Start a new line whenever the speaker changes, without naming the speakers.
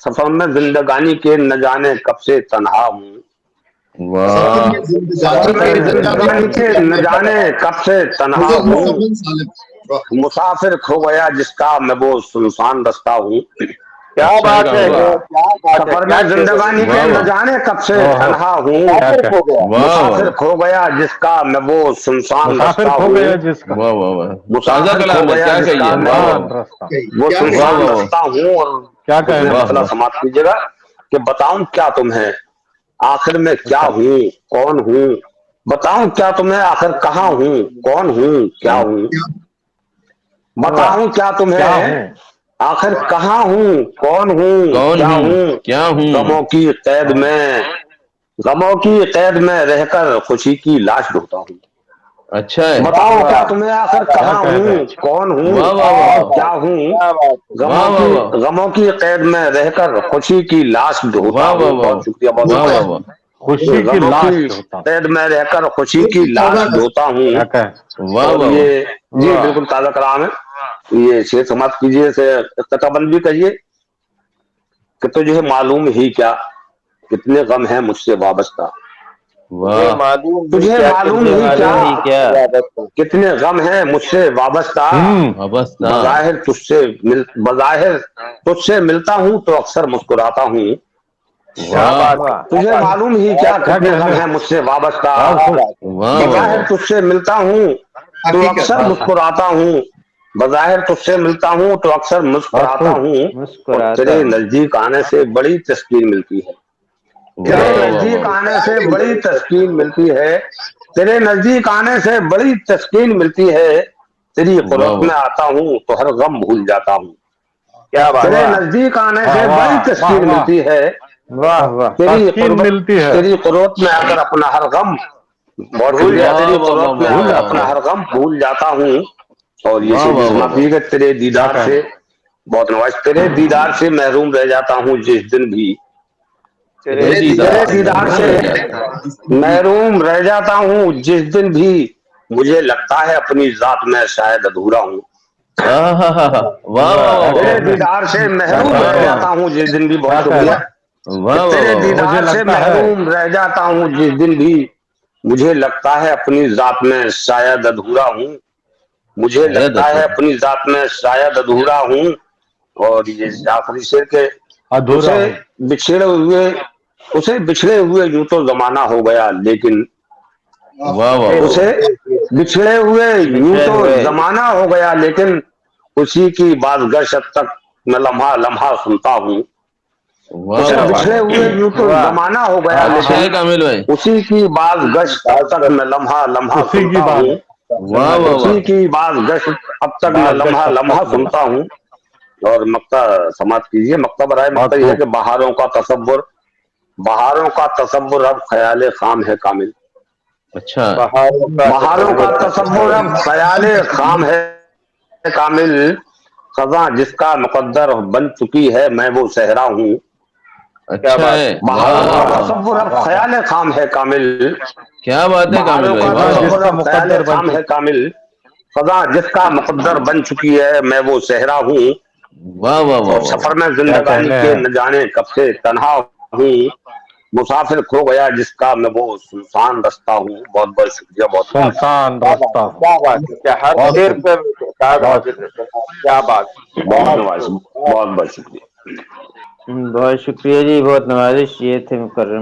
سفر میں زندگانی کے نہ جانے کب سے تنہا ہوں،
واہ
سفر میں زندگانی کے نہ جانے کب سے تنہا ہوں، مسافر کھو گیا جس کا میں وہ سنسان رستہ ہوں،
کیا
اچھا ہے
بات ہے،
کامل بھائی،
کیا بات ہے،
سفر
کیا
میں
شعر و
زندگانی کے
واہ
نہ
واہ
جانے کب سے تنہا ہوں،
مسافر کھو گیا،
واہ واہ
مسافر کھو گیا جس کا میں وہ سنسان
مسافر
رستہ
کھو
ہوں،
گیا جس کا
واہ واہ واہ، تازہ
مسافر کھو
کلام ہے،
گیا
کیا
جس کا
کہیے،
میں
واہ
سنسان
واہ
رستہ،
وہ
واہ
سنسان
واہ
رستہ ہوں، اور
کیا
دوسرے
کہنا
واہ
مسئلہ
واہ
سماعت کیجیے گا کہ بتاؤں کیا تمہیں آخر میں کیا
اچھا
ہوں، کون ہوں، بتاؤں کیا تمہیں آخر کہاں ہوں، کون ہوں، کیا
واہ
ہوں،
واہ،
بتاؤں کیا
کیا
تمہیں
ہوں،
آخر کہاں ہوں، کون ہوں،
کون
کیا
ہوں،
ہوں،
کیا ہوں،
غموں کی قید میں غموں کی قید میں رہ کر خوشی کی لاش ڈھونڈتا ہوں،
اچھا ہے،
واہ
بتاؤں کیا
واہ،
تمہیں
کیا
آخر
بات
کیا
کہاں
کہتے
ہوں،
ہیں،
کون ہوں،
واہ واہ
کیا
واہ
اور
بات
کیا ہوں،
کیا بات
واہ واہ واہ
غموں کی قید میں رہ کر خوشی کی لاش ڈھونڈتا
واہ واہ
ہوں،
واہ
بہت شکریہ، بہت
واہ
شکریہ،
واہ واہ
خوشی کی
غموں کی
لاش ڈھونڈتا ہوں،
قید میں رہ کر خوشی کی لاش ڈھونڈتا ہوں،
کیا کہ
واہ
اور
واہ واہ،
یہ جی
واہ،
بالکل تازہ کلام ہے، یہ شیر سماعت کیجیے سے اختتام بند بھی کہیے کہ تجھے معلوم ہی کیا کتنے غم ہیں مجھ سے وابستہ،
مجھے
واہ
معلوم ہی
تجھے
کیا
معلوم
کتنے
ہی کیا
غم ہیں مجھ سے وابستہ،
کتنے غم ہیں مجھ سے وابستہ،
وابستہ،
بظاہر تجھ سے ملتا ہوں تو اکثر مسکراتا ہوں،
کیا
واہ
بات ہے،
واہ،
کیا
تجھے
بات
معلوم ہی
ہے،
کیا
کیا
کتنے غم
کہنے،
ہیں مجھ سے وابستہ،
بہت
کیا
خوش،
بات ہے،
واہ واہ
بظاہر
واہ،
تجھ سے ملتا ہوں تو اکثر
واہ،
مسکراتا ہوں، بظاہر تجھ سے ملتا ہوں تو اکثر
بہت
مسکراتا
خوب،
ہوں، اور
مسکراتا
تیرے
ہوں،
نزدیک آنے سے بڑی تسکین ملتی ہے، تیرے
واہ واہ واہ
نزدیک
واہ،
آنے سے بڑی تسکین ملتی ہے، تیرے نزدیک آنے سے بڑی تسکین ملتی ہے، تیری
واہ
قربت
واہ،
میں آتا ہوں تو ہر غم بھول جاتا ہوں،
کیا بات
تیرے
ہے،
واہ
نزدیک آنے
واہ
سے بڑی
واہ واہ
تسکین
واہ،
ملتی ہے،
واہ واہ،
تسکین ملتی ہے،
تیری قربت میں آ کر اپنا ہر غم، بہت
بھول
شکریہ،
جاتا
واہ
تیری
واہ واہ
قربت میں
واہ
آ
بھول
کر
جاتا
اپنا
ہوں،
ہر غم بھول جاتا ہوں، اور یہ
واہ
شیر بھی
واہ واہ
سماپت
واہ،
کی کہ تیرے
کیا
دیدار
کہنا،
سے بہت نواز، تیرے دیدار سے محروم رہ جاتا ہوں جس دن بھی،
تیرے
تیرے دیدار
تیرے
سے
دیدار
محروم
سے
رہ جاتا ہوں،
محروم رہ جاتا ہوں جس دن بھی، مجھے لگتا ہے اپنی ذات میں شاید ادھورا ہوں،
ہاں ہاں ہاں ہاں، واہ واہ
کیا
واہ واہ،
تیرے
کہنے،
دیدار سے
کیا
محروم
واہ
رہ
کہتے ہیں،
جاتا ہوں جس دن بھی، بہت
کیا
شکریہ،
کہنا،
کہ
واہ واہ
تیرے
واہ واہ،
مجھے
دیدار سے
لگتا ہے،
محروم رہ جاتا ہوں جس دن بھی، مجھے لگتا ہے اپنی ذات میں شاید ادھورا ہوں، مجھے
شاید
لگتا ہے
ادھورا،
اپنی ذات میں شاید ادھورا ہوں، اور یہ آخری شعر کے
ادھورا
اسے
ہوں،
بچھڑے ہوئے اسے بچھڑے ہوئے یوں تو زمانہ ہو گیا لیکن،
واہ واہ واہ
اسے
واہ،
بچھڑے ہوئے یوں
بچھڑے
تو
ہوئے،
زمانہ ہو گیا لیکن، اسی کی بات گشت تک میں لمحہ لمحہ سنتا ہوں،
واہ
اسے
واہ واہ
بچھڑے
واہ،
ہوئے یوں تو
واہ،
زمانہ ہو گیا
اچھا ہے
لیکن،
کامل بھائی،
اسی کی بات گشت اب تک میں لمحہ لمحہ
اسی کی
سنتا
بات
ہوں،
سے
واہ
میں
واہ
لمحہ،
واہ،
اسی کی بات گشت اب تک میں
بعد
لمحہ
گشت
لمحہ
تک میں
سنتا
لمحہ،
ہوں، اور مکتا سماعت کیجیے، مکتا برائے مکتا
بہت
یہ ہے
خوب،
کہ بہاروں کا تصور اب خیال خام ہے کامل،
اچھا،
بہاروں کا
بہاروں کا
تصور اب
تصور
خیال،
اب خیال خام ہے کامل، خزاں جس کا مقدر بن چکی ہے میں وہ صحرا ہوں،
کیا
اچھا
بات
ہے،
ہے،
بہاروں
واہ
کا
واہ
واہ،
تصور اب
واہ واہ،
خیال خام ہے کامل،
کیا بات ہے کامل
بہاروں
بھائی،
کا
واہ
خدا
واہ
جس
تصور
کا
اب خیال
مقدر بن
خام ہے
چکا،
کامل، خزاں جس کا مقدر بن چکی ہے میں وہ صحرا ہوں،
واہ واہ واہ
اور
واہ
سفر
واہ،
میں
کیا
زندگانی
کہنے
کے
ہیں،
نہ جانے کب سے تنہا ہوں، مسافر کھو گیا جس کا میں وہ سنسان رستہ ہوں، بہت بہت شکریہ، بہت بہت
سنسان
کیا بات
رستہ
ہے،
ہوں،
کیا بات ہے، کیا ہر
بہت
شعر
خوب،
پہ استاد
بہت
حاضر رہتے ہیں، کیا بات ہے،
بہت
بہت
نواز،
خوب،
بہت بہت شکریہ۔
بہت شکریہ جی، بہت نوازش، یہ تھے مکرم